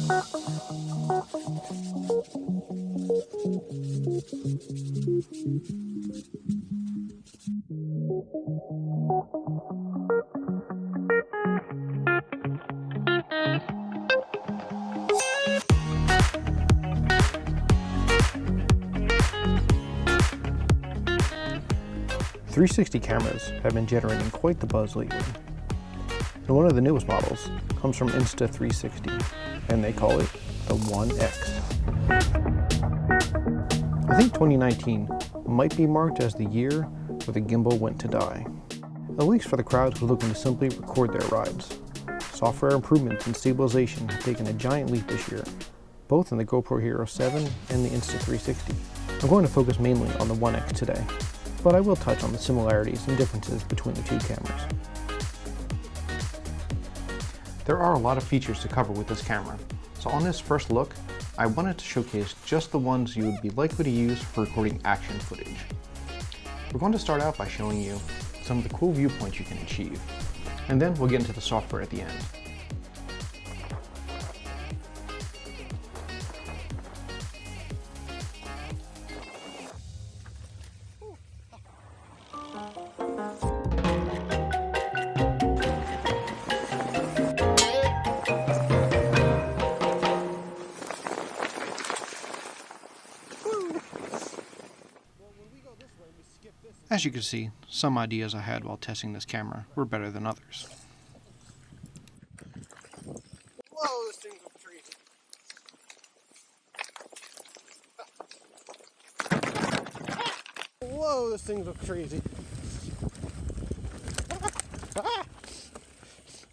.360 cameras have been generating quite the buzz lately, and one of the newest models comes from Insta 360, and they call it the 1X. I think 2019 might be marked as the year where the gimbal went to die, at least for the crowd who are looking to simply record their rides. Software improvements and stabilization have taken a giant leap this year, both in the GoPro Hero7 and the Insta 360. I'm going to focus mainly on the 1X today, but I will touch on the similarities and differences between the two cameras. There are a lot of features to cover with this camera, so on this first look, I wanted to showcase just the ones you would be likely to use for recording action footage. We're going to start out by showing you some of the cool viewpoints you can achieve, and then we'll get into the software at the end. As you can see, some ideas I had while testing this camera were better than others. Whoa, this thing's crazy. Whoa, this thing's crazy.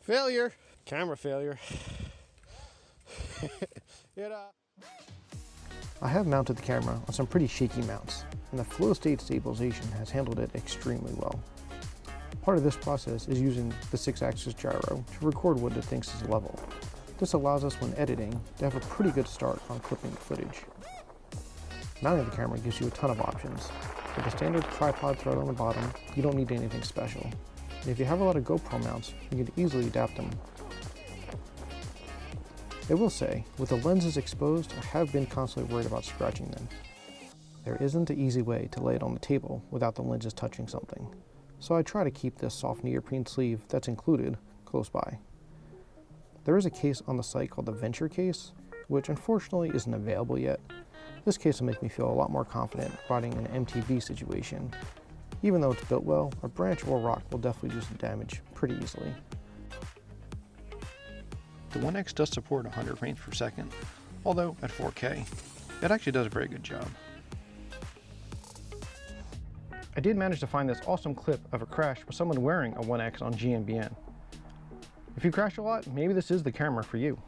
Failure. Camera failure. I have mounted the camera on some pretty shaky mounts, and the flow state stabilization has handled it extremely well. Part of this process is using the 6-axis gyro to record what it thinks is level. This allows us, when editing, to have a pretty good start on clipping the footage. Mounting the camera gives you a ton of options. With a standard tripod thread on the bottom, you don't need anything special. And if you have a lot of GoPro mounts, you can easily adapt them. I will say, with the lenses exposed, I have been constantly worried about scratching them. There isn't an easy way to lay it on the table without the lenses touching something, so I try to keep this soft neoprene sleeve that's included close by. There is a case on the site called the Venture case, which unfortunately isn't available yet. This case will make me feel a lot more confident riding in an MTB situation. Even though it's built well, a branch or rock will definitely do some damage pretty easily. The 1X does support 100 frames per second, although at 4K, it actually does a very good job. I did manage to find this awesome clip of a crash with someone wearing a 1X on GMBN. If you crash a lot, maybe this is the camera for you.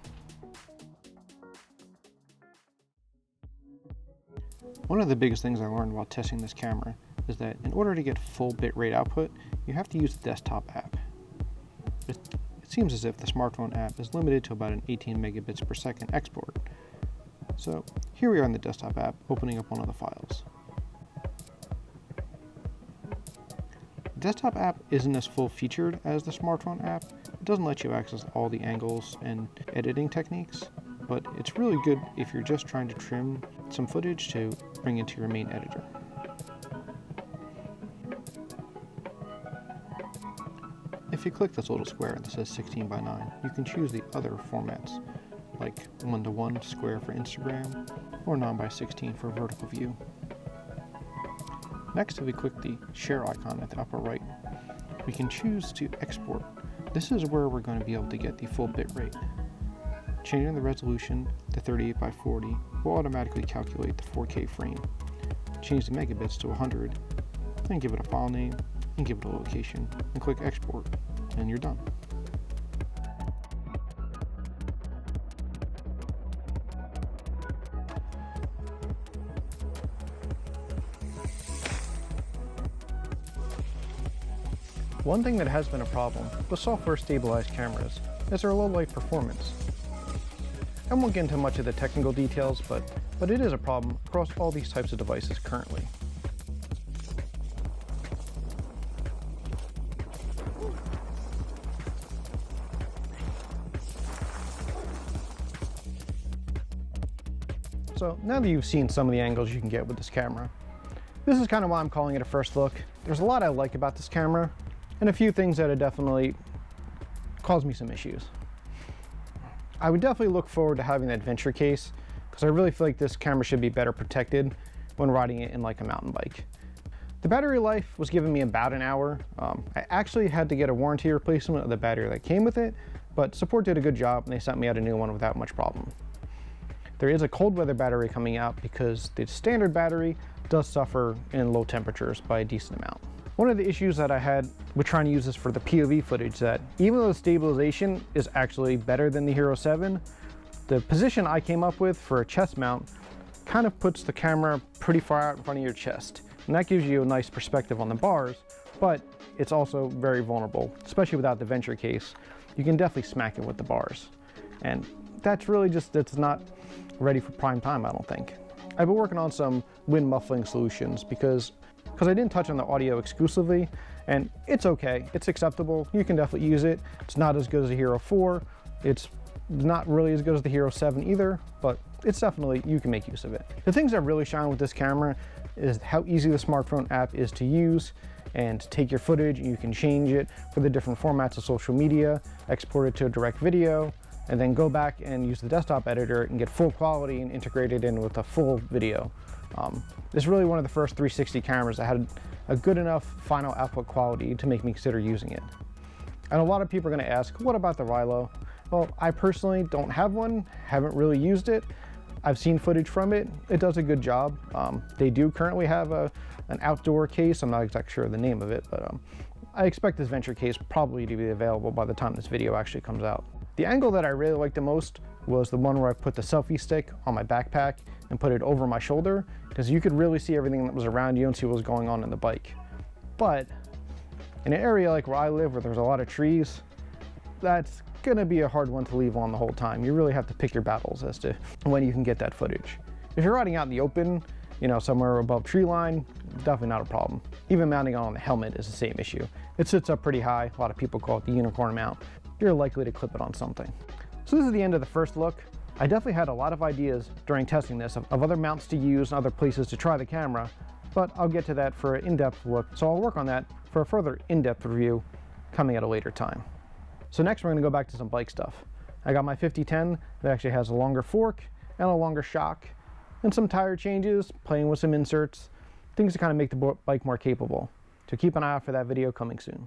One of the biggest things I learned while testing this camera is that in order to get full bitrate output, you have to use the desktop app. It seems as if the smartphone app is limited to about an 18 megabits per second export. So here we are in the desktop app, opening up one of the files. The desktop app isn't as full-featured as the smartphone app. It doesn't let you access all the angles and editing techniques, but it's really good if you're just trying to trim some footage to bring into your main editor. If you click this little square that says 16:9, you can choose the other formats, like 1:1 square for Instagram, or 9:16 for vertical view. Next, if we click the share icon at the upper right, we can choose to export. This is where we're going to be able to get the full bit rate. Changing the resolution to 38:40 will automatically calculate the 4K frame. Change the megabits to 100, then give it a file name, and give it a location, and click export, and you're done. One thing that has been a problem with software stabilized cameras is their low light performance. I won't get into much of the technical details, but it is a problem across all these types of devices currently. So now that you've seen some of the angles you can get with this camera, this is kind of why I'm calling it a first look. There's a lot I like about this camera and a few things that have definitely caused me some issues. I would definitely look forward to having the adventure case because I really feel like this camera should be better protected when riding it in like a mountain bike. The battery life was giving me about an hour. I actually had to get a warranty replacement of the battery that came with it, but support did a good job and they sent me out a new one without much problem. There is a cold weather battery coming out because the standard battery does suffer in low temperatures by a decent amount. One of the issues that I had with trying to use this for the POV footage that even though the stabilization is actually better than the Hero 7, the position I came up with for a chest mount kind of puts the camera pretty far out in front of your chest. And that gives you a nice perspective on the bars, but it's also very vulnerable, especially without the venture case. You can definitely smack it with the bars. And that's really just, it's not ready for prime time, I don't think. I've been working on some wind muffling solutions because I didn't touch on the audio exclusively, and it's okay, it's acceptable, you can definitely use it. It's not as good as the Hero 4, it's not really as good as the Hero 7 either, but it's definitely, you can make use of it. The things that really shine with this camera is how easy the smartphone app is to use and take your footage. You can change it for the different formats of social media, export it to a direct video, and then go back and use the desktop editor and get full quality and integrate it in with a full video. This is really one of the first 360 cameras that had a good enough final output quality to make me consider using it. And a lot of people are going to ask, what about the Rilo? Well, I personally don't have one, haven't really used it. I've seen footage from it. It does a good job. They do currently have an outdoor case. I'm not exactly sure of the name of it, but I expect this venture case probably to be available by the time this video actually comes out. The angle that I really liked the most was the one where I put the selfie stick on my backpack and put it over my shoulder, because you could really see everything that was around you and see what was going on in the bike. But in an area like where I live, where there's a lot of trees, that's gonna be a hard one to leave on the whole time. You really have to pick your battles as to when you can get that footage. If you're riding out in the open, you know, somewhere above tree line, definitely not a problem. Even mounting it on the helmet is the same issue. It sits up pretty high. A lot of people call it the unicorn mount. You're likely to clip it on something. So this is the end of the first look. I definitely had a lot of ideas during testing this of other mounts to use and other places to try the camera, but I'll get to that for an in-depth look. So I'll work on that for a further in-depth review coming at a later time. So next we're gonna go back to some bike stuff. I got my 5010 that actually has a longer fork and a longer shock and some tire changes, playing with some inserts, things to kind of make the bike more capable. So keep an eye out for that video coming soon.